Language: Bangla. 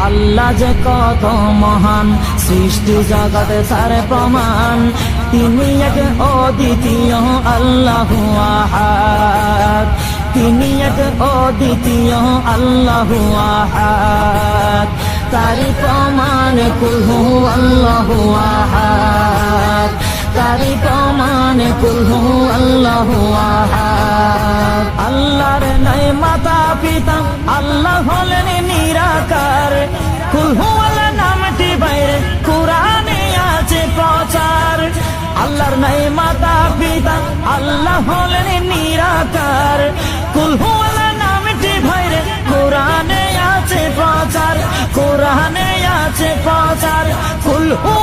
আল্লাহ যে কত মহান, সৃষ্টি জগতে তার প্রমাণ। তিনি এক অদ্বিতীয় আল্লাহু আহাদ, তিনি এক অদ্বিতীয় আল্লাহু আহাদ। তারি প্রমাণ কুল হু আল্লাহু আহাদ, তারি প্রমাণ কুল হু আল্লাহু আহাদ। আল্লাহর নাই মাতা পিতা, আল্লাহ হলেন নিরাকার। কুল হু আল্লাহ নামটি বাইরে কুরআনে আছে প্রচার। আল্লাহর নাই মাতা পিতা, আল্লাহ হলেন নিরাকার। কুল হু আল্লাহ নামটি বাইরে কুরআনে আছে প্রচার, কুরআনে আছে প্রচার। কুল হু